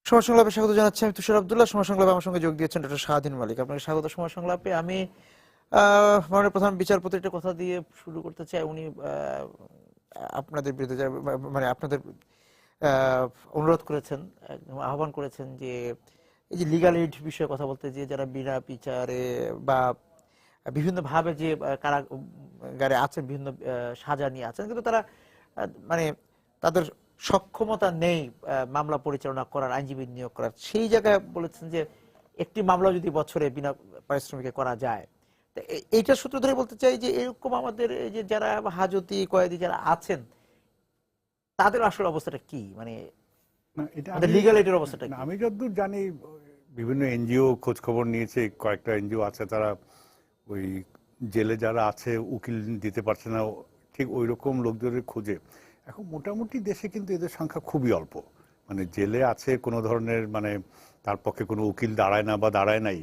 সময় সংলাপে স্বাগত জানাচ্ছি। আমি তুষার আব্দুল্লাহ। সময় সংলাপে আমার সঙ্গে যোগ দিয়েছেন ডক্টর শাহদিন মালিক। আপনাকে স্বাগত সময় সংলাপে। আমি মাননীয় প্রধান বিচারপতির একটা কথা দিয়ে শুরু করতে চাই। উনি আপনাদের বিরুদ্ধে মানে আপনাদের আহ, অনুরোধ করেছেন, একদম আহ্বান করেছেন যে এই যে লিগাল এইড বিষয়ে কথা বলতে, যে যারা বিনা বিচারে বা বিভিন্ন ভাবে যে কারাগারে আছেন, বিভিন্ন সাজা নিয়ে আছেন, কিন্তু তারা মানে তাদের সক্ষমতা নেই মামলা পরিচালনা করার, আইনজীবী নিয়োগ করার। সেই জায়গায় বলেছেন যে একটি মামলা যদি বছরে বিনা পারিশ্রমিকে করা যায়, তো এইটা সূত্র ধরে বলতে চাই যে এরকম আমাদের এই যে যারা হাজতি কয়েদি যারা আছেন, তাদের আসল অবস্থাটা কি, মানে না, এটা আমাদের আমি লিগ্যাল এইডের অবস্থাটা না, কি? আমি যতদূর জানি বিভিন্ন এনজিও খোঁজ খবর নিয়েছে, কয়েকটা এনজিও আছে তারা ওই জেলে যারা আছে উকিল দিতে পারছে না, ঠিক ওই রকম লোকজনের খোঁজে। এখন মোটামুটি দেশে কিন্তু এদের সংখ্যা খুবই অল্প। মানে জেলে আছে কোনো ধরনের, মানে তার পক্ষে কোনো উকিল দাঁড়ায় না বা দাঁড়ায় নাই,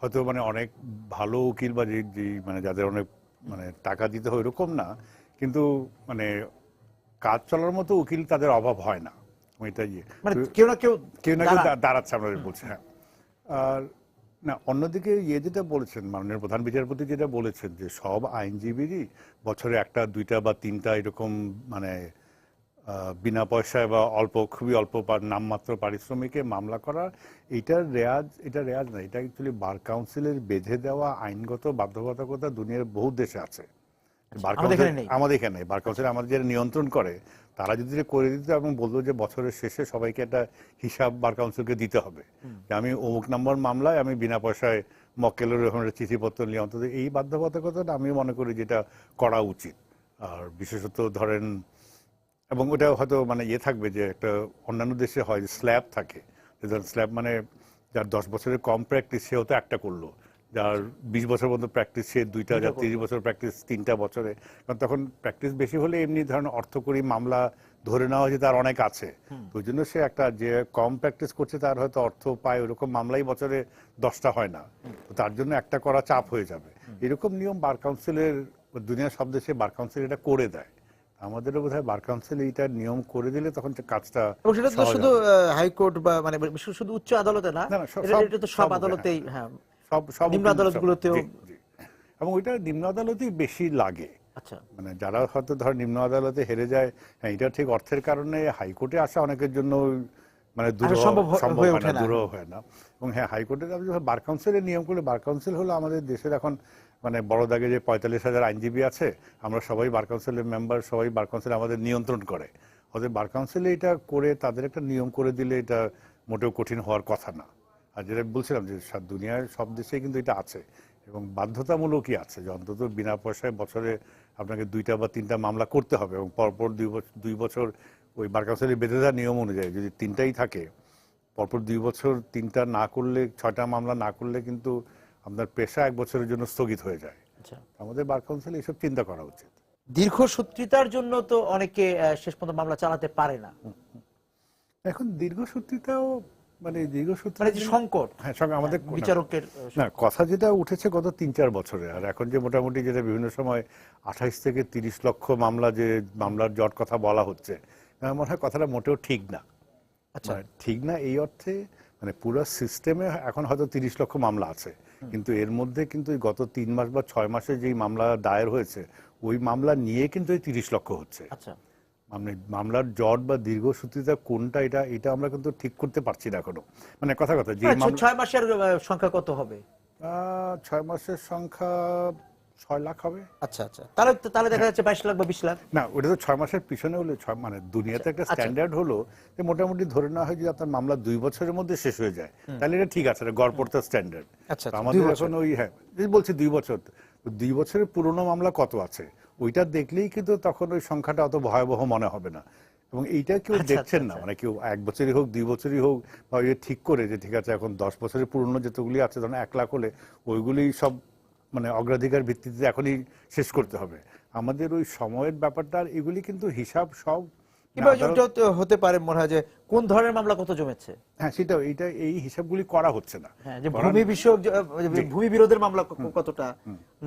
হয়তো মানে অনেক ভালো উকিল বা মানে যাদের অনেক মানে টাকা দিতে হয় এরকম না, কিন্তু মানে কাজ চলার মতো উকিল তাদের অভাব হয় না। এটাই মানে কেউ না কেউ কেউ না কেউ দাঁড়ান। দাঁড়াচ্ছে, আমরা বলছি। হ্যাঁ। আর না, অন্যদিকে যেটা বলেছেন মাননীয় প্রধান বিচারপতি, যেটা বলেছেন যে সব আইনজীবীরই বছরে একটা দুইটা বা তিনটা এরকম মানে বিনা পয়সায় বা অল্প, খুবই অল্প নামমাত্র পারিশ্রমিকে মামলা করা, এটা রেয়াজ না, এটা অ্যাকচুয়ালি বার কাউন্সিলের বেঁধে দেওয়া আইনগত বাধ্যবাধকতা দুনিয়ার বহু দেশে আছে। বার আমাদের কাউন্সিল এখানে নেই। আমাদের এখানে, বার কাউন্সিল আমাদের যারা নিয়ন্ত্রণ করে তারা যদি করে দিত এবং বলতো যে বছরের শেষে সবাইকে একটা হিসাব বার কাউন্সিলকে দিতে হবে, যে আমি অমুক নম্বর মামলায় আমি বিনা পয়সায় মক্কেলের এরকম একটা চিঠিপত্র নিয়ে, অন্তত এই বাধ্যবাধকতাটা আমি মনে করি যেটা করা উচিত। আর বিশেষত ধরেন, এবং ওটা হয়তো মানে থাকবে যে একটা অন্যান্য দেশে হয় স্ল্যাব থাকে, স্ল্যাব মানে যার 10 বছরের কম প্র্যাকটিস সে হয়তো একটা করলো, যার 20 বছর পর্যন্ত প্র্যাকটিস সে দুইটা, যার 30 বছর প্র্যাকটিস 3টা বছরে। কারণ তখন প্র্যাকটিস বেশি হলে এমনি ধরেন অর্থকরী মামলা ধরে নেওয়া হয় যে তার অনেক আছে, তো ওই জন্য সে একটা, যে কম প্র্যাকটিস করছে তার হয়তো অর্থ পায় ওরকম মামলাই বছরে 10টা হয় না, তো তার জন্য একটা করা চাপ হয়ে যাবে। এরকম নিয়ম বার কাউন্সিলের, দুনিয়ার সব দেশে বার কাউন্সিল এটা করে দেয়। আমাদেরও বোধহয় বার কাউন্সিল এইটা নিয়ম করে দিলে তখন কাজটা এবং সেটা তো সহজ শুধু হবে। হাইকোর্ট বা মানে শুধু উচ্চ আদালতে না, না না, এটা তো সব আদালতেই, হ্যাঁ, সব সব নিম্ন উকিল সব, আদালতগুলোতেও। জি জি। এবং ওইটা নিম্ন আদালতেই বেশি লাগে। আচ্ছা। মানে যারা হয়তো ধর নিম্ন আদালতে হেরে যায়, হ্যাঁ এটা ঠিক, অর্থের কারণে হাইকোর্টে আসা অনেকের জন্য মানে আসলে দুরূহ, সম্ভব হয়ে হয় ওঠে না, না। দুরূহ হয় না। এবং হ্যাঁ, হাইকোর্টে আপনি যখন বার কাউন্সিলের নিয়ম করলে, বার কাউন্সিল হলো আমাদের দেশের এখন মানে বড় দাগে যে 45,000 আইনজীবী আছে, আমরা সবাই বার কাউন্সিলের মেম্বার, সবাই বার কাউন্সিল আমাদের নিয়ন্ত্রণ করে। ওদের বার কাউন্সিলে এটা করে তাদের একটা নিয়ম করে দিলে এটা মোটেও কঠিন হওয়ার কথা না। আর যেটা বলছিলাম যে দুনিয়ার সব দেশেই কিন্তু এটা আছে, এবং বাধ্যতামূলকই আছে যে অন্তত বিনা পয়সায় বছরে আপনাকে 2টা বা 3টা মামলা করতে হবে, এবং পরপর 2 বছর ওই বার কাউন্সিলের বেঁধে দেওয়া নিয়ম অনুযায়ী যদি 3টাই থাকে, পরপর 2 বছর 3টা না করলে, 6টা মামলা না করলে কিন্তু আপনার পেশা 1 বছরের জন্য স্থগিত হয়ে যায়। আচ্ছা। আমাদের বার কাউন্সিলে এসব চিন্তা করা উচিত। দীর্ঘসূত্রিতার জন্য তো অনেকে শেষ পর্যন্ত মামলা চালাতে পারে না। এখন দীর্ঘসূত্রিতাও, মানে মানে দীর্ঘসূত্রিতার যে জন্য, সংকট, হ্যাঁ সঙ্গে আমাদের বিচারকের না, সংকট। কথা যেটা উঠেছে গত 3-4 বছরে, আর এখন যে মোটামুটি যেটা বিভিন্ন সময় 28 থেকে 30 লক্ষ মামলা, যে মামলার জট কথা বলা হচ্ছে, আমার মনে হয় কথাটা মোটেও ঠিক না। আচ্ছা। মানে ঠিক না এই অর্থে, মানে পুরো সিস্টেমে এখন হয়তো 30 লক্ষ মামলা আছে, কিন্তু এর মধ্যে কিন্তু গত 3 মাস বা 6 মাসে যেই মামলা দায়ের হয়েছে, ওই মামলা নিয়ে কিন্তু এই 30 লক্ষ হচ্ছে। আচ্ছা। মানে মামলার জট বা দীর্ঘসূত্রিতা কোনটা, এটা আমরা কিন্তু ঠিক করতে পারছি না এখনো। মানে কথা যে মানে মামলা 6 মাসের সংখ্যা কত হবে? 6 মাসের সংখ্যা 6 লাখ হবে। আচ্ছা আচ্ছা, তাহলে দেখা যাচ্ছে 22 লাখ বা 20 লাখ। না, ওটা তো 6 মাসের পিছনে হলে, মানে দুনিয়াতে একটা আচ্ছা। স্ট্যান্ডার্ড হলো যে মোটামুটি ধরে নেওয়া হয় যদি আপনার মামলা 2 বছরের মধ্যে শেষ হয়ে যায়, তাহলে এটা ঠিক আছে, গড়পড়তা স্ট্যান্ডার্ড। আচ্ছা আচ্ছা, 2 আমাদের বছর। এখন ওই, হ্যাঁ বলছি 2 বছর, 2 বছরের পুরনো মামলা কত আছে ওইটা দেখলেই কিন্তু তখন ওই সংখ্যাটা অত ভয়াবহ মনে হবে না। এবং এইটা কেউ আচ্ছা আচ্ছা দেখছেন না, আচ্ছা। মানে কেউ 1 বছরই হোক 2 বছরই হোক, বা ঠিক করে যে ঠিক আছে এখন 10 বছরের পুরনো যতগুলি আছে, ধরেন 1 লাখ হলে ওইগুলি সব মানে অগ্রাধিকার ভিত্তিতে এখনই শেষ করতে হবে। আমাদের ওই সময়ের ব্যাপারটা, আর এগুলি কিন্তু হিসাব সব কিংবা হতে পারে মনে হয় যে কোন ধরনের মামলা কত জমেছে। হ্যাঁ, সেটাও এই হিসাবগুলি করা হচ্ছে না। হ্যাঁ, যে ভূমি বিষয়ক ভূমি বিরোধের মামলা কতটা,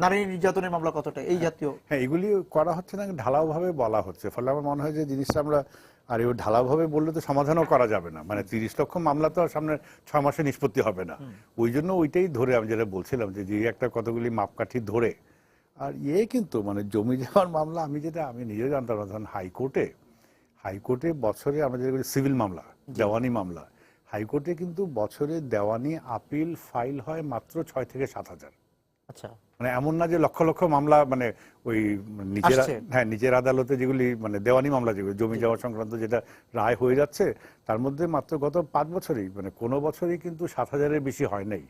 নারী নির্যাতনের মামলা কতটা, এই জাতীয়। হ্যাঁ, এগুলি করা হচ্ছে না, ঢালাও ভাবে বলা হচ্ছে। ফলে আমার মনে হয় যে জিনিসটা আমরা আর এই ঢালাও ভাবে বললে তো সমাধানও করা যাবে না। মানে 30 লক্ষ মামলা তো আর সামনে 6 মাসে নিষ্পত্তি হবে না। ওই জন্য ওইটাই ধরে আমি যেটা বলছিলাম যে একটা কতগুলি মাপকাঠি ধরে। আর কিন্তু মানে জমি যাওয়ার মামলা আমি নিজেও জানতাম না। ধরুন হাইকোর্টে বছরে আমরা যেগুলি সিভিল মামলা, দেওয়ানি মামলা, হাইকোর্টে কিন্তু বছরে দেওয়ানি আপিল ফাইল হয় মাত্র 6 থেকে 7,000। আচ্ছা, মানে এমন না যে লক্ষ লক্ষ মামলা, মানে ওই নিজের আদালতে যেগুলি মানে দেওয়ানি মামলা, যেগুলি জমি যাওয়া সংক্রান্ত যেটা রায় হয়ে যাচ্ছে, তার মধ্যে মাত্র গত 5 বছরেই মানে কোনো বছরই কিন্তু 7,000-এর বেশি হয় নাই।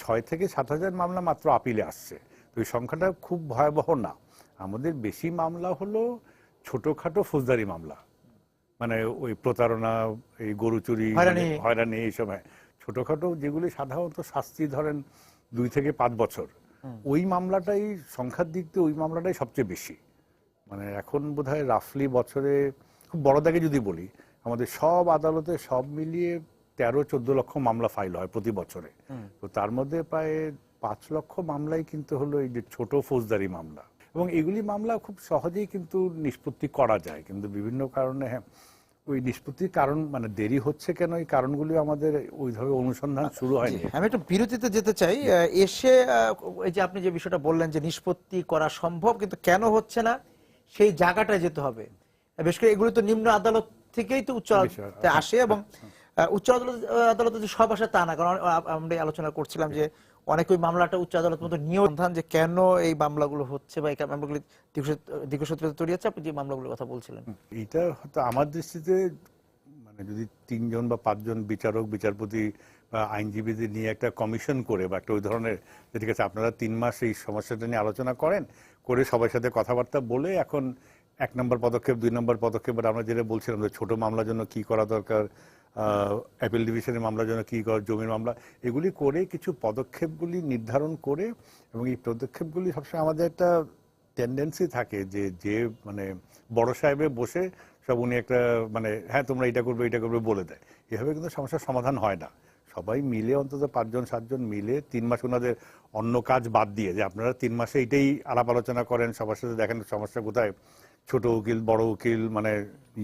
6 থেকে 7,000 মামলা মাত্র আপিলে আসছে। তো এই সংখ্যাটা খুব ভয়াবহ না। আমাদের বেশি মামলা হলো ছোটখাটো ফৌজদারি মামলা, মানে ওই প্রতারণা, এই গরু চুরি, হয়রানি, এই সময় ছোটখাটো যেগুলি সাধারণত শাস্তি ধরেন 2 থেকে 5 বছর, ওই মামলাটাই সংখ্যার দিক দিয়ে ওই মামলাটাই সবচেয়ে বেশি। মানে এখন বোধহয় রাফলি বছরে খুব বড় দাগে যদি বলি, আমাদের সব আদালতে সব মিলিয়ে 13-14 লক্ষ মামলা ফাইল হয় প্রতি বছরে। তো তার মধ্যে প্রায় 5 লক্ষ মামলাই কিন্তু হলো এই যে ছোট ফৌজদারি মামলা, এবং এগুলি মামলা খুব সহজেই কিন্তু নিষ্পত্তি করা যায়। কিন্তু বিভিন্ন কারণে ওই নিষ্পত্তির কারণ মানে দেরি হচ্ছে কেন, এই কারণগুলি আমাদের ওইভাবে অনুসন্ধান শুরু হয়নি। আমি একটু বিরতিতে যেতে চাই। এসে এই যে আপনি যে বিষয়টা বললেন যে নিষ্পত্তি করা সম্ভব কিন্তু কেন হচ্ছে না, সেই জায়গাটায় যেতে হবে। বিশেষ করে এগুলো তো নিম্ন আদালত থেকেই তো উচ্চ আদালতে আসে, এবং উচ্চ আদালতে যে সব আসে তা না। কারণ আমরা আলোচনা করছিলাম যে অনেক ওই মামলাটা উচ্চ আদালত মতো নিয়েও সন্ধান যে কেন এই মামলাগুলো হচ্ছে বা এই মামলাগুলি দীর্ঘসূত্রিতা তৈরি হচ্ছে। আপনি যে মামলাগুলোর কথা বলছিলেন, এটা হয়তো আমার দৃষ্টিতে মানে যদি 3 জন বা 5 জন বিচারক, বিচারপতি বা আইনজীবীদের নিয়ে একটা কমিশন করে বা একটা ওই ধরনের, ঠিক আছে আপনারা 3 মাস এই সমস্যাটা নিয়ে আলোচনা করে সবার সাথে কথাবার্তা বলে এখন 1 নম্বর পদক্ষেপ, 2 নম্বর পদক্ষেপ, আমরা যেটা বলছিলাম যে ছোট মামলার জন্য কি করা দরকার, অ্যাপিল ডিভিশনের মামলার জন্য কি করা, জমির মামলা, এগুলি করে কিছু পদক্ষেপগুলি নির্ধারণ করে, এবং এই পদক্ষেপগুলি সবসময় আমাদের একটা টেন্ডেন্সি থাকে যে মানে বড় সাহেবে বসে সব উনি একটা মানে হ্যাঁ তোমরা এটা করবে বলে দেয়। এভাবে কিন্তু সমস্যার সমাধান হয় না। সবাই মিলে অন্তত 5 জন 7 জন মিলে 3 মাস ওনাদের অন্য কাজ বাদ দিয়ে যে আপনারা 3 মাসে এইটাই আলাপ আলোচনা করেন, সবার সাথে দেখেন সমস্যা কোথায়, ছোট উকিল, বড় উকিল, মানে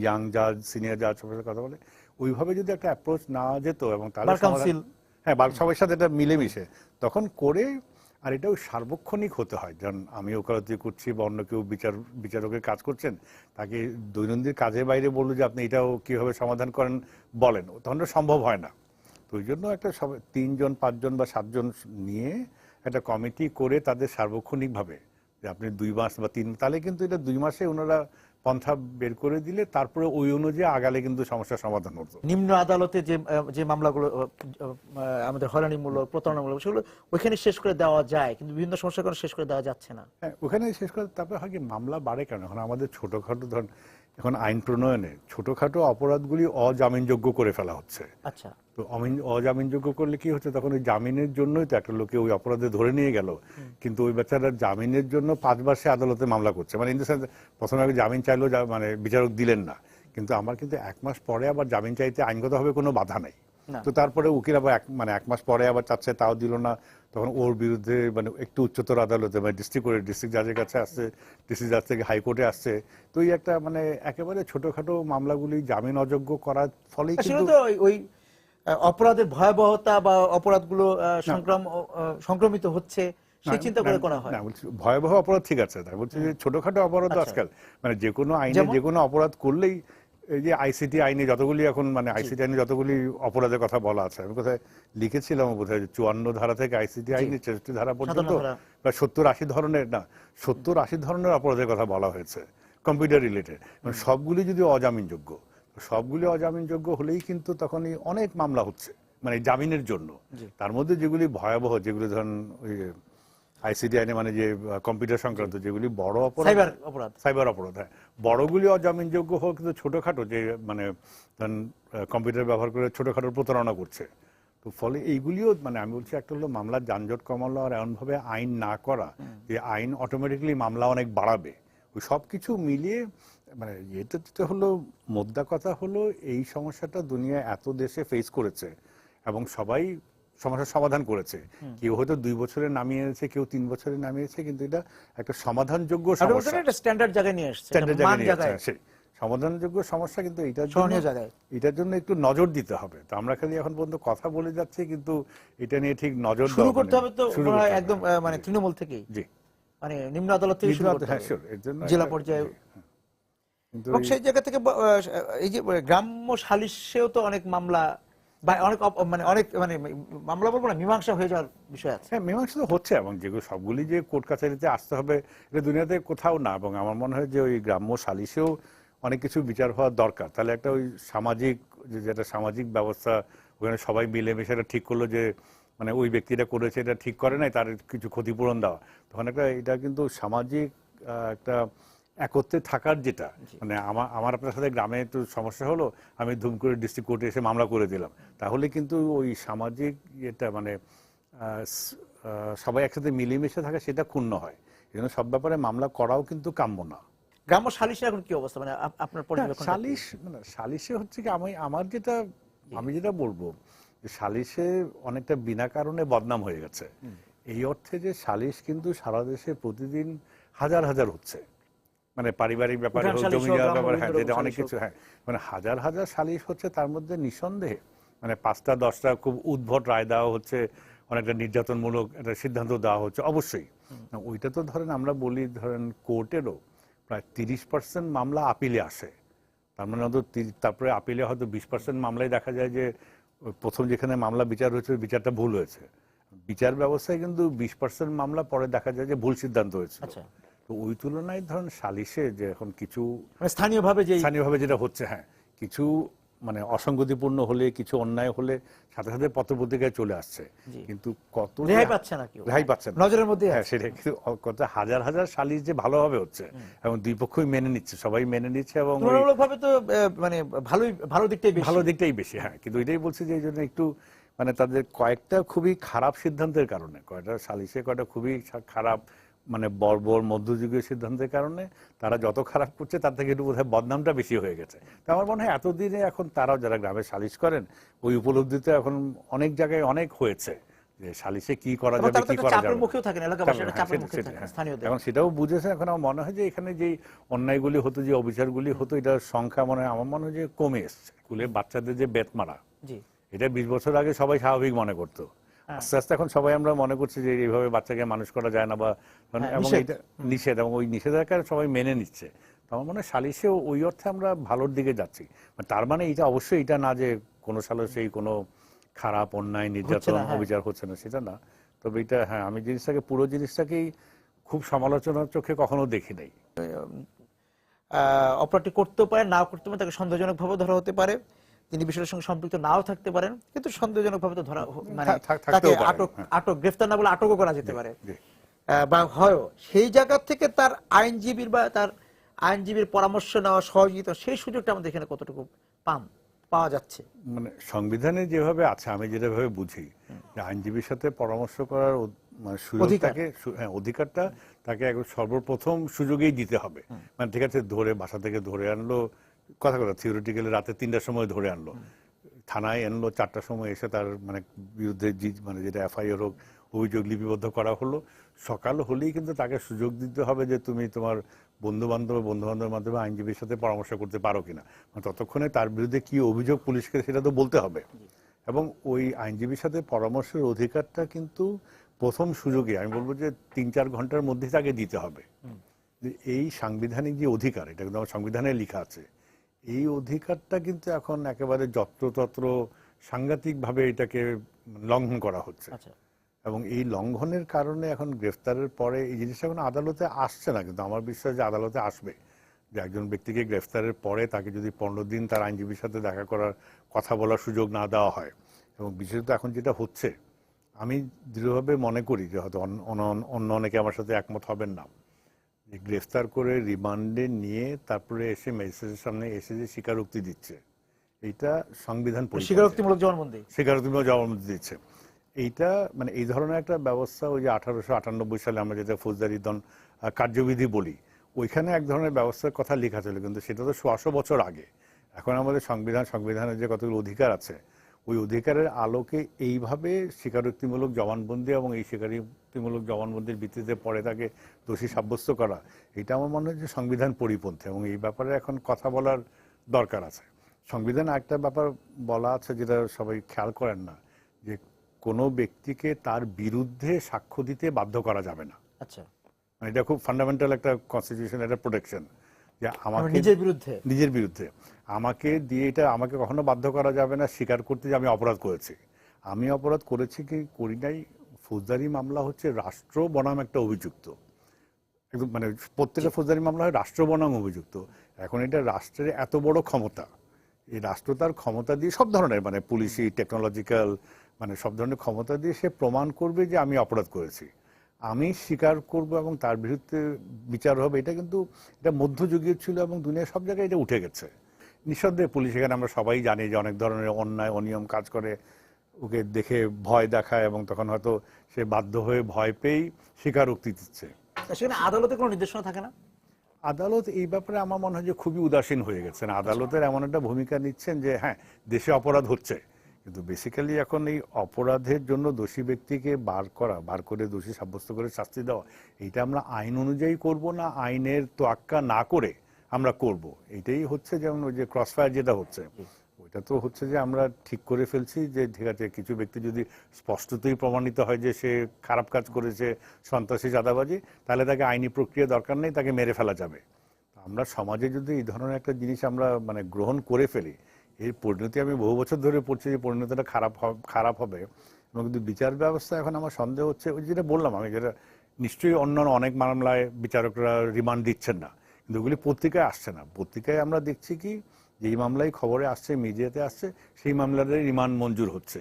ইয়াং জাজ, সিনিয়র জাজ, সবার সাথে কথা বলে ওইভাবে যদি একটা অ্যাপ্রোচ না যেত, এবং তাহলে সবার সাথে এটা মিলেমিশে তখন করে, আর এটাও সার্বক্ষণিক হতে হয়। যেমন আমি ওকালতি করছি বা অন্য কেউ বিচারকের কাজ করছেন, তাকে দৈনন্দিন কাজের বাইরে বললো যে আপনি এটাও কিভাবে সমাধান করেন বলেন, তখন সম্ভব হয় না। তো ওই জন্য একটা 3 জন 5 জন বা 7 জন নিয়ে একটা কমিটি করে তাদের সার্বক্ষণিকভাবে যে আপনি 2 মাস বা 3, তাহলে কিন্তু এটা 2 মাসে ওনারা পন্থা বের করে দিলে তারপরে ওই অনুযায়ী আগালে কিন্তু সমস্যার সমাধান হতো। নিম্ন আদালতে যে মামলাগুলো আমাদের হয়রানিমূলক, প্রতারণামূলক, সেগুলো ওইখানে শেষ করে দেওয়া যায়, কিন্তু বিভিন্ন সমস্যার কারণে শেষ করে দেওয়া যাচ্ছে না। হ্যাঁ, ওখানে শেষ করে তারপরে হয় কি মামলা বাড়ে কেন, এখন আমাদের ছোটখাটো ধরুন এখন আইন প্রণয়নে ছোটখাটো অপরাধগুলি অজামিনযোগ্য করে ফেলা হচ্ছে। আচ্ছা, তো অজামিনযোগ্য করলে কি হচ্ছে, তখন ওই জামিনের জন্যই তো একটা লোকে ওই অপরাধে ধরে নিয়ে গেল, কিন্তু ওই বেচারা জামিনের জন্য 5 বার সে আদালতে মামলা করছে। মানে ইন দ্য সেন্স প্রথমে আগে জামিন চাইলেও মানে বিচারক দিলেন না, কিন্তু আমার কিন্তু 1 মাস পরে আবার জামিন চাইতে আইনগতভাবে কোনো বাধা নাই। তো তারপরে উকিল আবার 1 মাস পরে আবার চাচ্ছে, তাও দিল না, তখন ওর বিরুদ্ধে মানে একটু উচ্চতর আদালতে মানে ডিস্ট্রিক্ট জাজের কাছে আসছে, ডিস্ট্রিক্ট জাজ থেকে হাইকোর্টে আসছে। তো এই একটা মানে একেবারে ছোটখাটো মামলাগুলি জামিন অযোগ্য করার ফলেই কিন্তু ওই অপরাধের ভয়াবহতা বা অপরাধগুলো সংক্রমিত হচ্ছে সেই চিন্তা করে করা হয়। না, বলছি ভয়াবহ অপরাধ ঠিক আছে, তাই বলছি যে ছোটখাটো অপরাধ আজকাল মানে যে কোনো আইনে যে কোনো অপরাধ করলেই, এই যে আইসিটি আইনে যতগুলি এখন মানে আইসিটি আইনে যতগুলি অপরাধের কথা বলা আছে, আমি কোথায় লিখেছিলাম বোধহয় 54 ধারা থেকে আইসিটি আইনে 63 ধারা পর্যন্ত বা 70-80 ধরনের, না 70-80 ধরনের অপরাধের কথা বলা হয়েছে কম্পিউটার রিলেটেড। সবগুলি যদি অজামিনযোগ্য, সবগুলি অজামিনযোগ্য হলেই কিন্তু তখনই অনেক মামলা হচ্ছে মানে জামিনের জন্য। তার মধ্যে যেগুলি ভয়াবহ, যেগুলি ধরেন ওই আইসিটি আইনে মানে যে কম্পিউটার সংক্রান্ত যেগুলি বড় অপরাধ, সাইবার অপরাধ, হ্যাঁ বড়গুলি অজামিনযোগ্য হোক, কিন্তু ছোটখাটো যে মানে ধরেন কম্পিউটার ব্যবহার করে ছোটখাটো প্রতারণা করছে, তো ফলে এইগুলিও মানে আমি বলছি একটা হলো মামলার যানজট কমালো, আর এমনভাবে আইন না করা যে আইন অটোমেটিক্যালি মামলা অনেক বাড়াবে। ওই সব কিছু মিলিয়ে মানে এটা যেটা হলো, মোদ্দা কথা হলো এই সমস্যাটা দুনিয়া এত দেশে ফেস করেছে এবং সবাই সমস্যার সমাধান করেছে। কেউ হয়তো 2 বছরে নামিয়ে এনেছে, কেউ 3 বছরে নামিয়েছে, কিন্তু এটা একটা সমাধানযোগ্য আপনি বলছেন সমস্যা, একটা স্ট্যান্ডার্ড জায়গায় নিয়ে আসছে, স্ট্যান্ডার্ড একটা মান জায়গায় নিয়ে জায়গায়, যাচ্ছে। সমাধানযোগ্য সমস্যা, কিন্তু সহনীয় জায়গায়। এটার জন্য একটু নজর দিতে হবে। তো আমরা খালি এখন পর্যন্ত কথা বলে যাচ্ছি, কিন্তু এটা নিয়ে ঠিক নজর শুরু দেওয়া করতে হবে তো শুরু মনে করতে হয় হবে। একদম মানে তৃণমূল থেকেই, জি, মানে নিম্ন আদালত থেকে শুরু করতে হ্যাঁ, হবে, sure, এর জন্য জেলা একটা- পর্যায়ে। জি, হ্যাঁ। কিন্তু এবং সেই জায়গা থেকে এই যে গ্রাম্য সালিশেও তো অনেক মামলা বা অনেক মানে অনেক মানে মামলা বলবো না, মীমাংসা হয়ে যাওয়ার বিষয় আছে। হ্যাঁ, মীমাংসা তো হচ্ছে, এবং যেগুলো সবগুলি যে কোর্ট কাছারিতে আসতে হবে এটা দুনিয়াতে কোথাও না। এবং আমার মনে হয় যে ওই গ্রাম্য সালিশেও অনেক কিছু বিচার হওয়ার দরকার। তাহলে একটা ওই সামাজিক যেটা সামাজিক ব্যবস্থা, ওখানে সবাই মিলেমিশে এটা ঠিক করলো যে মানে ওই ব্যক্তিটা করেছে এটা ঠিক করে নাই, তার কিছু ক্ষতিপূরণ দেওয়া, তখন একটা এটা কিন্তু সামাজিক একটা একত্রে থাকার যেটা, মানে আমার আপনার সাথে গ্রামে একটু সমস্যা হলো, আমি ধুম করে ডিস্ট্রিক্ট কোর্টে এসে মামলা করে দিলাম, তাহলে কিন্তু ওই সামাজিক এটা মানে সবাই একসাথে মিলেমিশে থাকে, সেটা ক্ষুণ্ণ হয়। এই জন্য সব ব্যাপারে মামলা করাও কিন্তু কাম্য না। গ্রাম্য সালিশের এখন কি অবস্থা, মানে আপনার পর্যবেক্ষণ? সালিশ মানে সালিশে হচ্ছে কি, আমি যেটা বলবো যে সালিশে অনেকটা বিনা কারণে বদনাম হয়ে গেছে। এই অর্থে যে সালিশ কিন্তু সারা দেশে প্রতিদিন হাজার হাজার হচ্ছে, মানে পারিবারিক ব্যাপারে হোক, জমি জায়গার ব্যাপারে, হ্যাঁ, যেটা অনেক কিছু, হ্যাঁ, মানে হাজার হাজার সালিশ হচ্ছে। তার মধ্যে নিঃসন্দেহে মানে 5টা 10টা খুব উদ্ভট রায় দেওয়া হচ্ছে, অনেকটা নির্যাতনমূলক একটা সিদ্ধান্ত দেওয়া হচ্ছে, অবশ্যই। ওইটা তো ধরেন আমরা বলি, ধরেন কোর্টেরও প্রায় 30% মামলা আপিলে আসে। তার মানে তারপরে আপিলে হয়তো 20% মামলায় দেখা যায় যে প্রথম যেখানে মামলা বিচার হয়েছে বিচারটা ভুল হয়েছে। বিচার ব্যবস্থায় কিন্তু 20% মামলা পরে দেখা যায় যে ভুল সিদ্ধান্ত হয়েছে। তো ওই তুলনায় ধরুন সালিশে যে এখন কিছু স্থানীয়ভাবে যেটা হচ্ছে, হ্যাঁ, কিছু মানে অসঙ্গতিপূর্ণ হলে, কিছু অন্যায় হলে সাথে সাথে পত্রপত্রিকায় চলে আসছে, কিন্তু কত রেহাই পাচ্ছে না, কেউ রেহাই পাচ্ছে না, নজরের মধ্যে। হ্যাঁ, সেটা কিন্তু কত হাজার হাজার সালিশ যে ভালোভাবে হচ্ছে এবং দুই পক্ষই মেনে নিচ্ছে, সবাই মেনে নিচ্ছে, এবং তুলনামূলকভাবে তো মানে ভালো দিকটাই বেশি। হ্যাঁ, কিন্তু এটাই বলছি যে এই জন্য একটু মানে তাদের কয়েকটা খুবই খারাপ সিদ্ধান্তের কারণে, কয়েকটা সালিশে কয়েকটা খুবই খারাপ মানে বর্বর মধ্যযুগীয় সিদ্ধান্তের কারণে তারা যত খারাপ করছে তার থেকে একটু বোধহয় বদনামটা বেশি হয়ে গেছে। তো আমার মনে হয় এতদিনে এখন তারাও যারা গ্রামে সালিশ করেন ওই উপলব্ধিতে এখন অনেক জায়গায় অনেক হয়েছে যে সালিশে কি করা যাবে, কি করা যাবে এখন সেটাও বুঝেছে। এখন আমার মনে হয় যে এখানে যে অন্যায়গুলি হতো, যে অবিচারগুলি হতো, এটার সংখ্যা মনে হয় আমার মনে হয় যে কমে এসছে। স্কুলে বাচ্চাদের যে বেত মারা, এটা 20 বছর আগে সবাই স্বাভাবিক মনে করতো, আস্তে আস্তে এখন সবাই আমরা মনে করছি যে এইভাবে বাচ্চাকে মানুষ করা যায় না, বা এবং এটা নিষেধ, এবং ওই নিষেধাজ্ঞা সবাই মেনে নিচ্ছে। তো আমার মনে হয় সালিশেও ওই অর্থে আমরা ভালোর দিকে যাচ্ছি। তার মানে এটা অবশ্যই এটা না যে কোনো সালিশেই কোনো খারাপ অন্যায় নির্যাতন অবিচার হচ্ছে না, সেটা না। তবে এটা, হ্যাঁ, আমি পুরো জিনিসটাকেই খুব সমালোচনার চোখে কখনো দেখি নাই। অপরাধী করতেও পারে, নাও করতে পারে, তাকে সন্দেহজনক ভাবে ধরা হতে পারে, তিনি বিষয়ের সঙ্গে সম্পৃক্ত নাও থাকতে পারেন, কিন্তু সন্দেহজনক ভাবে তো ধরা, মানে তাকে আটক গ্রেফতার না বলে আটকও করা যেতে পারে, বা হয় সেই জায়গা থেকে তার আইনজীবীর পরামর্শ নেওয়া, সহযোগিতা, সেই সুযোগটা আমাদের এখানে কতটুকু পাওয়া যাচ্ছে? মানে সংবিধানে যেভাবে আছে, আমি যেভাবে বুঝি, যে আইনজীবীর সাথে পরামর্শ করার অধিকারটা তাকে সর্বপ্রথম সুযোগেই দিতে হবে। মানে ঠিক আছে, বাসা থেকে ধরে আনলো, কথা থিওরিটিক্যালি রাতে 3টার সময় ধরে আনলো, থানায় আনলো 4টার সময়, এসে তার মানে বিরুদ্ধে মানে যেটা এফআইআর হোক, অভিযোগ লিপিবদ্ধ করা হলো, সকাল হলেই কিন্তু তাকে সুযোগ দিতে হবে যে তুমি তোমার বন্ধু বান্ধবের মাধ্যমে আইনজীবীর সাথে পরামর্শ করতে পারো কিনা। ততক্ষণে তার বিরুদ্ধে কি অভিযোগ পুলিশকে সেটা তো বলতে হবে, এবং ওই আইনজীবীর সাথে পরামর্শের অধিকারটা কিন্তু প্রথম সুযোগে আমি বলবো যে 3-4 ঘন্টার মধ্যে তাকে দিতে হবে। এই সাংবিধানিক যে অধিকার, এটা কিন্তু আমার সংবিধানে লেখা আছে, এই অধিকারটা কিন্তু এখন একেবারে যত্রতত্র সাংঘাতিকভাবে এটাকে লঙ্ঘন করা হচ্ছে, এবং এই লঙ্ঘনের কারণে এখন গ্রেফতারের পরে এই জিনিসটা এখন আদালতে আসছে না। কিন্তু আমার বিশ্বাস যে আদালতে আসবে, যে একজন ব্যক্তিকে গ্রেফতারের পরে তাকে যদি 15 দিন তার আইনজীবীর সাথে দেখা করার, কথা বলার সুযোগ না দেওয়া হয়, এবং বিশেষত এখন যেটা হচ্ছে, আমি দৃঢ়ভাবে মনে করি যে হয়তো অন্য অনেকে আমার সাথে একমত হবেন না, যে গ্রেফতার করে রিমান্ডে নিয়ে তারপরে এসে ম্যাজিস্ট্রেটের সামনে এসে যে স্বীকারোক্তি দিচ্ছে, এইটা সংবিধান স্বীকারোক্তিমূলক জবানবন্দি দিচ্ছে। এইটা মানে এই ধরনের একটা ব্যবস্থা ওই যে 1898 সালে আমরা যেটা ফৌজদারি কার্যবিধি বলি, ওইখানে এক ধরনের ব্যবস্থার কথা লেখা ছিল, কিন্তু সেটা তো 100 বছর আগে। এখন আমাদের সংবিধানের যে কতগুলো অধিকার আছে, ওই অধিকারের আলোকে এইভাবে স্বীকারোক্তিমূলক জবানবন্দি এবং এই স্বীকারোক্তিমূলক জবানবন্দির ভিত্তিতে পরে তাকে দোষী সাব্যস্ত করা, এটা আমার মনে হয় যে সংবিধান পরিপন্থী, এবং এই ব্যাপারে এখন কথা বলার দরকার আছে। সংবিধানে একটা ব্যাপার বলা আছে যেটা সবাই খেয়াল করেন না, যে কোনো ব্যক্তিকে তার বিরুদ্ধে সাক্ষ্য দিতে বাধ্য করা যাবে না। আচ্ছা, মানে এটা খুব ফান্ডামেন্টাল একটা কনস্টিটিউশন, একটা প্রোটেকশন, যে আমাকে নিজের বিরুদ্ধে আমাকে দিয়ে এটা আমাকে কখনো বাধ্য করা যাবে না স্বীকার করতে যে আমি অপরাধ করেছি। আমি অপরাধ করেছি কি করি নাই, ফৌজদারি মামলা হচ্ছে রাষ্ট্র বনাম একটা অভিযুক্ত, একদম মানে প্রত্যেকটা ফৌজদারি মামলা হয় রাষ্ট্র বনাম অভিযুক্ত। এখন এটা রাষ্ট্রের এত বড় ক্ষমতা, এই রাষ্ট্র তার ক্ষমতা দিয়ে সব ধরনের মানে পুলিশি, টেকনোলজিক্যাল, মানে সব ধরনের ক্ষমতা দিয়ে সে প্রমাণ করবে যে আমি অপরাধ করেছি, আমি স্বীকার করব এবং তার বিরুদ্ধে বিচার হবে। এটা কিন্তু এটা মধ্যযুগীয় ছিল এবং দুনিয়ার সব জায়গায় এটা উঠে গেছে। নিঃসন্দেহে পুলিশ, এখানে আমরা সবাই জানি যে অনেক ধরনের অন্যায় অনিয়ম কাজ করে, ওকে দেখে ভয় দেখায় এবং তখন হয়তো সে বাধ্য হয়ে ভয় পেয়েই স্বীকারোক্তি দিচ্ছে। সেখানে আদালতে কোনো নির্দেশনা থাকে না? আদালত এই ব্যাপারে আমার মনে হয় যে খুবই উদাসীন হয়ে গেছেন। আদালতের এমন একটা ভূমিকা নিচ্ছেন যে হ্যাঁ, দেশে অপরাধ হচ্ছে, কিন্তু বেসিক্যালি এখন এই অপরাধের জন্য দোষী ব্যক্তিকে বার করে দোষী সাব্যস্ত করে শাস্তি দেওয়া, এইটা আমরা আইন অনুযায়ী করব না আইনের তোয়াক্কা না করে আমরা করব, এইটাই হচ্ছে যেমন ওই যে ক্রসফায়ার যেটা হচ্ছে, ওইটা তো হচ্ছে যে আমরা ঠিক করে ফেলছি যে ঠিক আছে, কিছু ব্যক্তি যদি স্পষ্টতই প্রমাণিত হয় যে সে খারাপ কাজ করেছে, সন্ত্রাসী, চাঁদাবাজি, তাহলে তাকে আইনি প্রক্রিয়া দরকার নেই, তাকে মেরে ফেলা যাবে। আমরা সমাজে যদি এই ধরনের একটা জিনিস আমরা মানে গ্রহণ করে ফেলি, এর পরিণতি আমি বহু বছর ধরে পড়ছি যে পরিণতিটা খারাপ হবে। এবং কিন্তু বিচার ব্যবস্থা এখন আমার সন্দেহ হচ্ছে, ওই যেটা বললাম আমি, যেটা নিশ্চয়ই অন্যান্য অনেক মামলায় বিচারকরা রিমান্ড দিচ্ছেন না, কিন্তু ওগুলি পত্রিকায় আসছে না। পত্রিকায় আমরা দেখছি কি, যেই মামলায় খবরে আসছে, মিডিয়াতে আসছে, সেই মামলাটাই রিমান্ড মঞ্জুর হচ্ছে।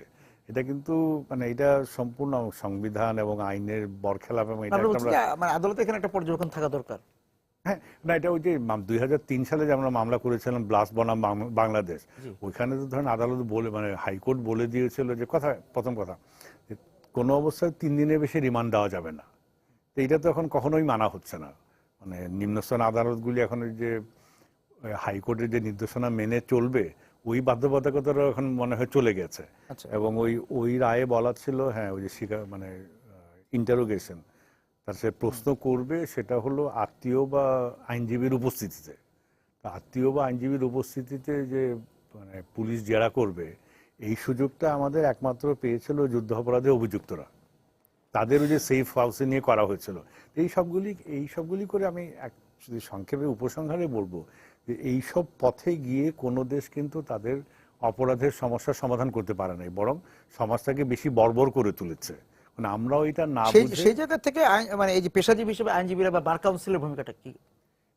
এটা কিন্তু মানে এটা সম্পূর্ণ সংবিধান এবং আইনের বরখেলাপ, এবং এটা মানে আদালতে এখানে একটা পর্যবেক্ষণ থাকা দরকার। হ্যাঁ, না এটা ওই যে 2003 সালে যে আমরা মামলা করেছিলাম ব্লাস্ট বনাম বাংলাদেশ, ওইখানে তো ধরেন আদালত বলে মানে হাইকোর্ট বলে দিয়েছিল যে প্রথম কথা কোনো অবস্থায় 3 দিনের বেশি রিমান্ড দেওয়া যাবে না। তো এটা তো এখন কখনোই মানা হচ্ছে না। মানে নিম্নস্তর আদালতগুলি এখন ওই যে হাইকোর্টের যে নির্দেশনা মেনে চলবে, ওই বাধ্যবাধকতাটা এখন মনে হয় চলে গেছে। এবং ওই রায়ে বলা ছিল হ্যাঁ, ওই যে মানে ইন্টারোগেশন, তার সে প্রশ্ন করবে সেটা হলো আত্মীয় বা আইনজীবীর উপস্থিতিতে। আত্মীয় বা আইনজীবীর উপস্থিতিতে যে মানে পুলিশ জেরা করবে, এই সুযোগটা আমাদের একমাত্র পেয়েছিল যুদ্ধাপরাধে অভিযুক্তরা, তাদের ওই যে সেফ হাউসে নিয়ে করা হয়েছিল। এই সবগুলি করে আমি যদি সংক্ষেপে উপসংহারে বলবো যে এইসব পথে গিয়ে কোনো দেশ কিন্তু তাদের অপরাধের সমস্যার সমাধান করতে পারে নাই, বরং সমাজটাকে বেশি বর্বর করে তুলেছে। আমরাও এটা না বুঝে সেই জায়গা থেকে মানে এই যে পেশাজীবী হিসেবে আইনজীবীরা বা বার কাউন্সিলের ভূমিকাটা কি?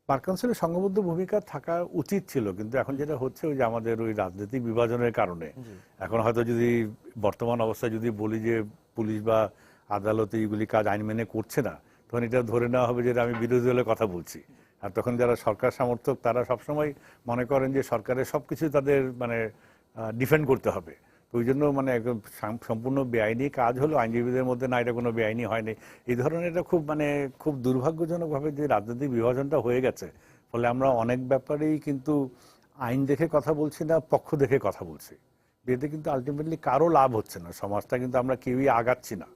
বার কাউন্সিলের সংঘবদ্ধ ভূমিকা থাকা উচিত ছিল, কিন্তু এখন যেটা হচ্ছে ওই যে আমাদের ওই রাজনৈতিক বিভাজনের কারণে এখন হয়তো যদি বর্তমান অবস্থায় যদি বলি যে পুলিশ বা আদালতে এইগুলি কাজ আইন মেনে করছে না, তখন এটা ধরে নেওয়া হবে যে আমি বিরোধী দলের কথা বলছি। আর তখন যারা সরকার সমর্থক তারা সবসময় মনে করেন যে সরকারের সবকিছু তাদের মানে ডিফেন্ড করতে হবে। ওই জন্য মানে একদম সম্পূর্ণ বেআইনি কাজ হলো, আইনজীবীদের মধ্যে না এটা কোনো বেআইনি হয়নি, এই ধরনের এটা খুব দুর্ভাগ্যজনকভাবে যে রাজনৈতিক বিভাজনটা হয়ে গেছে। ফলে আমরা অনেক ব্যাপারেই কিন্তু আইন দেখে কথা বলছি না, পক্ষ দেখে কথা বলছি। এতে কিন্তু আলটিমেটলি কারো লাভ হচ্ছে না, সমাজটা কিন্তু আমরা কেউই আগাচ্ছি না,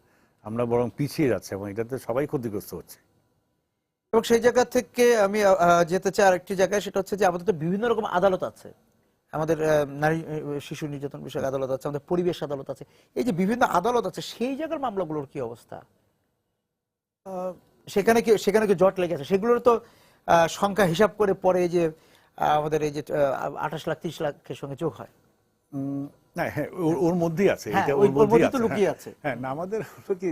আমরা বরং পিছিয়ে যাচ্ছে, এবং এটাতে সবাই ক্ষতিগ্রস্ত হচ্ছে। এবং সেই জায়গা থেকে আমি যেতে চাই আরেকটি জায়গায়, সেটা হচ্ছে যে আমাদের তো বিভিন্ন রকম আদালত আছে। আমাদের নারী শিশু নির্যাতন বিষয়ক আদালত আছে, আমাদের পরিবেশ আদালত আছে, এই যে বিভিন্ন আদালত আছে, সেই জায়গার মামলাগুলোর কি অবস্থা? সেখানে কি জট লেগে আছে? সেগুলোর তো সংখ্যা হিসাব করে পরে যে আমাদের এই যে 28 লাখ 30 লাখের সঙ্গে যোগ হয়। না হ্যাঁ, ওর মধ্যেই আছে, এটা ওর মধ্যেই আছে, লুকিয়ে আছে। হ্যাঁ, না আমাদের কি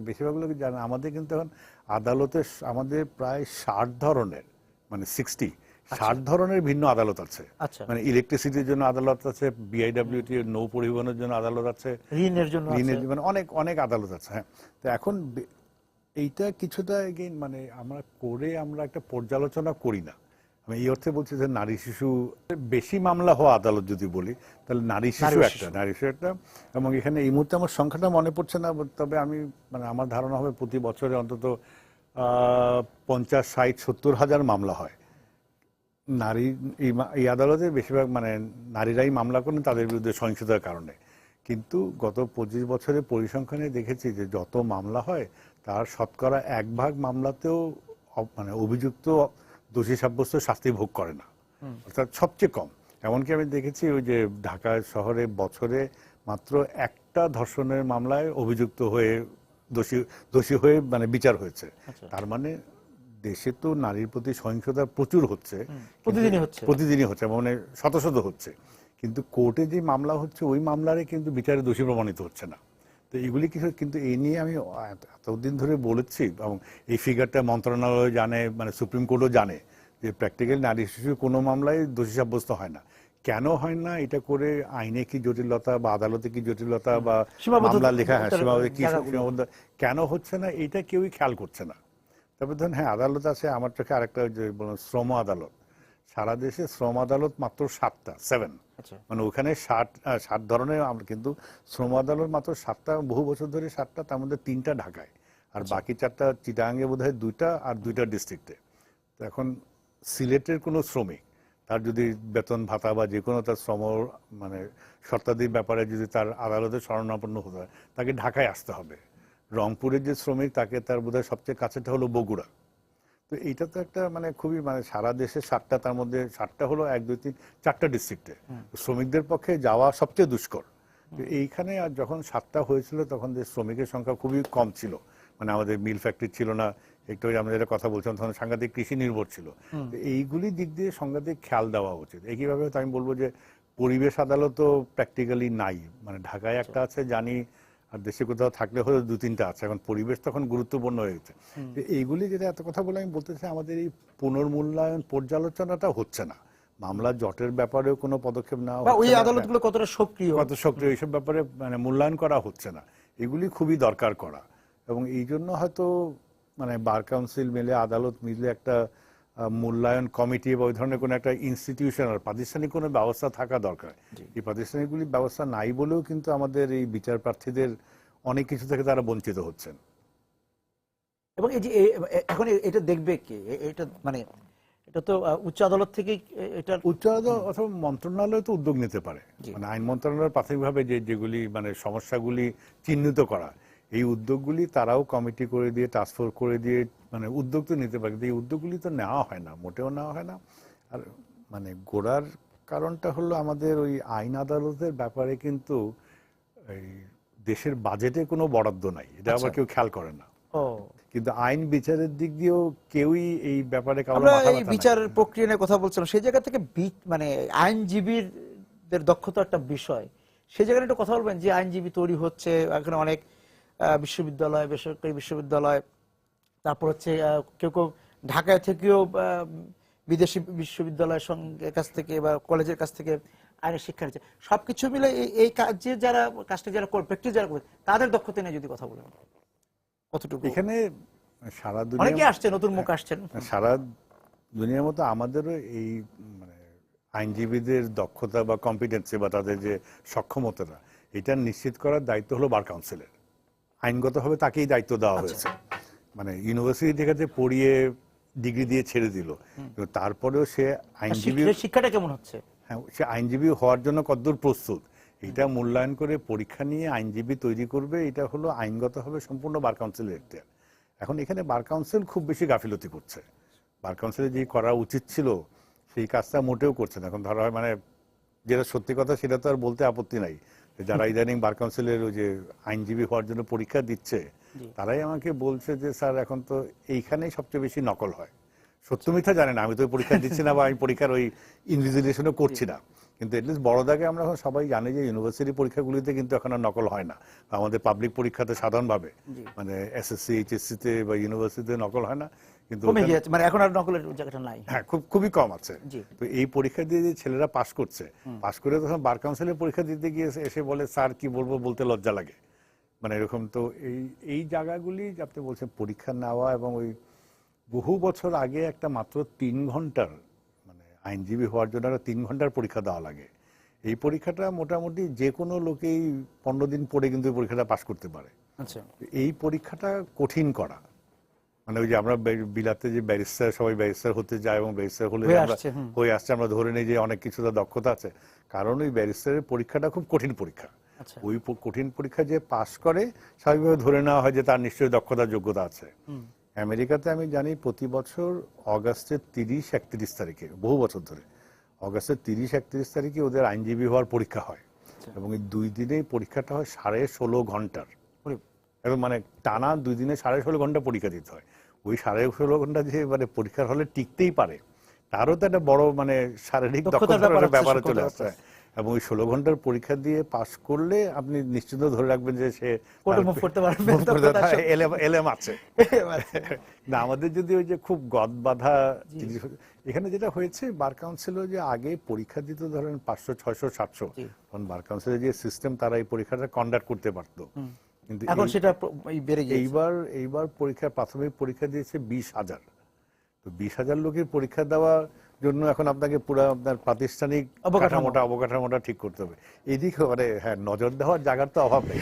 বেশিরভাগ লোক জানে, আমাদের কিন্তু এখন আদালতে আমাদের প্রায় 60 ধরনের মানে 60 ধরনের ভিন্ন আদালত আছে। মানে ইলেকট্রিসিটির জন্য আদালত আছে, বিআইডব্লিউটি নৌ পরিবহনের জন্য আদালত আছে, ঋণের জন্য মানে অনেক আদালত আছে। হ্যাঁ, তো এখন এইটা কিছুটা এগেইন মানে আমরা একটা পর্যালোচনা করি না। আমি এই অর্থে বলছি যে নারী শিশু বেশি মামলা হওয়া আদালত যদি বলি, তাহলে নারী শিশু একটা, এবং এখানে এই মুহূর্তে আমার সংখ্যাটা মনে পড়ছে না, তবে আমি মানে আমার ধারণা হবে প্রতি বছরে অন্তত 50, 60, 70 হাজার মামলা হয়। নারী এই আদালতে বেশিরভাগ মানে নারীরাই মামলা করেন তাদের বিরুদ্ধে সহিংসতার কারণে। কিন্তু গত 25 বছরের পরিসংখ্যানে দেখেছি যে যত মামলা হয় তার শতকরা 1 ভাগ মামলাতেও মানে অভিযুক্ত দোষী সাব্যস্ত শাস্তি ভোগ করে না, অর্থাৎ সবচেয়ে কম। এমনকি আমি দেখেছি ওই যে ঢাকা শহরে বছরে মাত্র একটা ধর্ষণের মামলায় অভিযুক্ত হয়ে দোষী হয়ে মানে বিচার হয়েছে। তার মানে দেশে তো নারীর প্রতি সহিংসতা প্রচুর হচ্ছে, প্রতিদিনই হচ্ছে মানে শত শত হচ্ছে, কিন্তু কোর্টে যে মামলা হচ্ছে ওই মামলারে কিন্তু বিচারে দোষী প্রমাণিত হচ্ছে না। তো এগুলি কিছু, কিন্তু এই নিয়ে আমি এতদিন ধরে বলেছি এবং এই ফিগারটা মন্ত্রণালয় জানে, মানে সুপ্রিম কোর্টও জানে যে প্র্যাকটিক্যালি নারী শিশু কোনো মামলায় দোষী সাব্যস্ত হয় না। কেন হয় না এটা করে আইনে কি জটিলতা বা আদালতে কি জটিলতা বা মামলা লেখা সীমাবদ্ধ কেন হচ্ছে না এটা কেউই খেয়াল করছে না। তবে ধরুন হ্যাঁ আদালত আছে, আমার চোখে আরেকটা যে শ্রম আদালত, সারা দেশে শ্রম আদালত মাত্র 7টা, 7, মানে ওখানে 60 ধরনের আমরা, কিন্তু শ্রম আদালত মাত্র 7টা, বহু বছর ধরে 7টা, তার মধ্যে 3টা ঢাকায় আর বাকি 4টা চিটাগাঙ্গে বোধহয় 2টা আর 2টা ডিস্ট্রিক্টে। তো এখন সিলেটের কোনো শ্রমিক তার যদি বেতন ভাতা বা যে কোনো তার শ্রম মানে শর্তাদির ব্যাপারে যদি তার আদালতে শরণাপন্ন হতে হয় তাকে ঢাকায় আসতে হবে। রংপুরের যে শ্রমিক তাকে তার বোধহয় সবচেয়ে কাছেটা হলো বগুড়া। তো এইটা তো একটা মানে খুবই মানে সারা দেশে 7টা, তার মধ্যে 7টা হলো 1, 2, 3, 4টা ডিস্ট্রিক্টে, শ্রমিকদের পক্ষে যাওয়া সবচেয়ে দুষ্কর। তো এইখানে আর যখন 7টা হয়েছিল তখন যে শ্রমিকের সংখ্যা খুবই কম ছিল, মানে আমাদের মিল ফ্যাক্টরি ছিল না, একটু আমরা যেটা কথা বলছিলাম তখন সাংঘাতিক কৃষি নির্ভর ছিল। তো এইগুলি দিক দিয়ে সাংঘাতিক খেয়াল দেওয়া উচিত। একইভাবে তো আমি বলবো যে পরিবেশ আদালতও প্র্যাকটিক্যালি নাই, মানে ঢাকায় একটা আছে জানি, আর দেশে কোথাও থাকলে হয়তো 2-3টা আছে। এখন পরিবেশ তখন গুরুত্বপূর্ণ হয়ে গেছে। এইগুলি যেটা এত কথা বলে আমি বলতে চাই, আমাদের এই পুনর্মূল্যায়ন পর্যালোচনাটা হচ্ছে না। মামলা জটের ব্যাপারেও কোনো পদক্ষেপ নেওয়া হচ্ছে না, ওই আদালতগুলো কত সক্রিয় এইসব ব্যাপারে মানে মূল্যায়ন করা হচ্ছে না। এগুলি খুবই দরকার করা, এবং এই জন্য হয়তো মানে বার কাউন্সিল মিলে, আদালত মিলে একটা মূল্যায়ন কমিটি বা ওই ধরনের কোনো একটা ইনস্টিটিউশনাল প্রাতিষ্ঠানিক কোনো ব্যবস্থা থাকা দরকার। এই প্রাতিষ্ঠানিকগুলি ব্যবস্থা নাই বলেও কিন্তু আমাদের এই বিচার প্রার্থীদের অনেক কিছু থেকে তারা বঞ্চিত হচ্ছেন। এবং এই যে এখন এটা দেখবে কে? এটা মানে এটা তো উচ্চ আদালত থেকে, এটা উচ্চ আদালত অথবা মন্ত্রণালয় তো উদ্যোগ নিতে পারে, মানে আইন মন্ত্রণালয় প্রাথমিকভাবে যেগুলি মানে সমস্যাগুলি চিহ্নিত করা, এই উদ্যোগগুলি তারাও কমিটি করে দিয়ে, টাস্কফোর্স করে দিয়ে মানে উদ্যোগ তো নিতে পারে, কিন্তু এই উদ্যোগগুলি তো নেওয়া হয় না, মোটেও নেওয়া হয় না। আর মানে গোড়ার কারণটা হলো আমাদের ওই আইন আদালতের ব্যাপারে কিন্তু এই দেশের বাজেটে কোনো বরাদ্দ নাই, এটা আবার কেউ খেয়াল করে না। কিন্তু আইন বিচারের দিক দিয়েও কেউই এই ব্যাপারে আমরা এই বিচার প্রক্রিয়া নিয়ে কথা বলছিলাম, সেই জায়গা থেকে মানে আইনজীবীদের দক্ষতা একটা বিষয়, সেই জায়গায় একটু কথা বলবেন যে আইনজীবী তৈরি হচ্ছে এখানে অনেক বিশ্ববিদ্যালয়, বেসরকারি বিশ্ববিদ্যালয়, তারপর হচ্ছে কেউ কেউ ঢাকায় থেকেও বিদেশি বিশ্ববিদ্যালয়ের সঙ্গে কাছ থেকে বা কলেজের কাছ থেকে আইনের শিক্ষা নিচ্ছে। সবকিছু মিলে এই কাজে যারা কাজটা যারা প্র্যাকটিস যারা করে তাদের দক্ষতা নিয়ে যদি কথা বলেন কতটুকু? এখানে সারা দুনিয়া অনেকে আসছে, নতুন মুখ আসছেন, সারা দুনিয়ার মতো আমাদেরও এই মানে আইনজীবীদের দক্ষতা বা কম্পিটেন্সি বা তাদের যে সক্ষমতাটা, এটা নিশ্চিত করার দায়িত্ব হলো বার কাউন্সিলের। আইনগতভাবে তাকেই দায়িত্ব দেওয়া হয়েছে। মানে ইউনিভার্সিটি থেকে পড়িয়ে ডিগ্রি দিয়ে ছেড়ে দিল, কিন্তু তারপরেও সে আইনজীবী, শিক্ষাটা কেমন হচ্ছে, হ্যাঁ সে আইনজীবী হওয়ার জন্য কতদূর প্রস্তুত, এটা মূল্যায়ন করে পরীক্ষা নিয়ে আইনজীবী তৈরি করবে। এটা হলো আইনগতভাবে সম্পূর্ণ বার কাউন্সিলের এখতিয়ার। এখন এখানে বার কাউন্সিল খুব বেশি গাফিলতি করছে। বার কাউন্সিলে যে করা উচিত ছিল সেই কাজটা মোটেও করছে না। এখন ধরা হয় মানে যেটা সত্যি কথা সেটা তো আর বলতে আপত্তি নাই, যারা ইদানিং বার কাউন্সিলের ওই যে আইনজীবী হওয়ার জন্য পরীক্ষা দিচ্ছে তারাই আমাকে বলছে যে স্যার এখন তো এইখানেই সবচেয়ে বেশি নকল হয়। সত্য মিথ্যা জানে না, আমি তো পরীক্ষা দিচ্ছি না বা আমি পরীক্ষার ওই ইনভিজিলেশনও করছি না, কিন্তু এটলিস্ট বড় দাগে আমরা এখন সবাই জানি যে ইউনিভার্সিটি পরীক্ষাগুলিতে কিন্তু এখন আর নকল হয় না। আমাদের পাবলিক পরীক্ষাতে সাধারণভাবে মানে এসএসসি, এইচএসসি-তে বা ইউনিভার্সিটিতে নকল হয় না, কিন্তু মানে এখন আর নকলের জায়গাটা নাই, হ্যাঁ খুবই কম আছে। তো এই পরীক্ষা দিয়ে যে ছেলেরা পাশ করছে, পাশ করে তখন বার কাউন্সিলের পরীক্ষা দিতে গিয়ে এসে বলে স্যার কি বলবো, বলতে লজ্জা লাগে, মানে এরকম। তো এই জায়গাগুলি আপনি বলছেন পরীক্ষা নেওয়া, এবং ওই বহু বছর আগে একটা মাত্র 3 ঘন্টার মানে আইনজীবী হওয়ার জন্য 3 ঘন্টার পরীক্ষা দেওয়া লাগে। এই পরীক্ষাটা মোটামুটি যে কোনো লোকেই 15 দিন পরে কিন্তু পরীক্ষাটা পাশ করতে পারে। এই পরীক্ষাটা কঠিন করা, মানে ওই যে আমরা বিলাতে যে ব্যারিস্টার, সবাই ব্যারিস্টার হতে যায় এবং ব্যারিস্টার হলে হয়ে আমরা আসছে, হুম। হয়ে আসছে, আমরা ধরে নিই যে অনেক কিছু তার দক্ষতা আছে। কারণ ওই ব্যারিস্টারের পরীক্ষাটা খুব কঠিন পরীক্ষা। আচ্ছা। ওই কঠিন পরীক্ষা যে পাশ করে স্বাভাবিকভাবে ধরে নেওয়া হয় যে তার নিশ্চয়ই দক্ষতা যোগ্যতা আছে। আমেরিকাতে আমি জানি প্রতি বছর অগাস্টের 30-31 তারিখে, বহু বছর ধরে অগাস্টের 30-31 তারিখে ওদের আইনজীবী হওয়ার পরীক্ষা হয়, এবং এই 2 দিনেই পরীক্ষাটা হয় 16.5 ঘন্টার, এবং মানে টানা 2 দিনে 16.5 ঘন্টা পরীক্ষা দিতে হয়। ওই 16.5 ঘন্টা যে মানে পরীক্ষার হলে টিকতেই পারে, তারও তো একটা বড় মানে শারীরিক দক্ষতার ব্যাপারে চলে আসছে। এবং ওই 16 ঘন্টার পরীক্ষা দিয়ে পাশ করলে আপনি নিশ্চিত ধরে রাখবেন যে সে এলএম আছে না। আমাদের যদি ওই যে খুব গদ বাঁধা জিনিস, এখানে যেটা হয়েছে বার কাউন্সিলও যে আগে পরীক্ষা দিত ধরেন 500, 600, 700, তখন বার কাউন্সিলের যে সিস্টেম তারা এই পরীক্ষাটা কন্ডাক্ট করতে পারতো, কিন্তু এখন সেটা বেড়ে গিয়েছে। এইবার প্রাথমিক পরীক্ষা দিয়েছে 20,000। তো 20,000 লোকের পরীক্ষা দেওয়ার জন্য এখন আপনাকে পুরো আপনার প্রাতিষ্ঠানিক অবকাঠামোটা ঠিক করতে হবে। এইদিকে মানে হ্যাঁ, নজর দেওয়ার জায়গার তো অভাব নেই।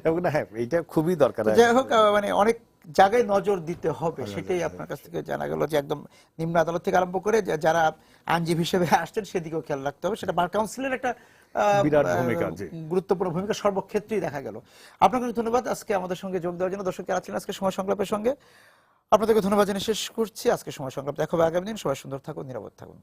এবং না, হ্যাঁ, এইটা খুবই দরকার। যাই হোক, মানে অনেক জায়গায় নজর দিতে হবে, সেটাই আপনার কাছ থেকে জানা গেল যে একদম নিম্ন আদালত থেকে আরম্ভ করে যারা আইনজীবী হিসেবে আসছেন সেদিকেও খেয়াল রাখতে হবে। সেটা বার কাউন্সিলের একটা বিরাট ভূমিকা, গুরুত্বপূর্ণ ভূমিকা সর্বক্ষেত্রেই দেখা গেল। আপনাকে ধন্যবাদ আজকে আমাদের সঙ্গে যোগ দেওয়ার জন্য। দর্শক যারা ছিলেন আজকে সময় সংলাপের সঙ্গে, আপনাদেরকে ধন্যবাদ জানিয়ে শেষ করছি আজকে সময় সংলাপ। দেখা হবে আগামী দিন। সবাই সুন্দর থাকুন, নিরাপদ থাকুন।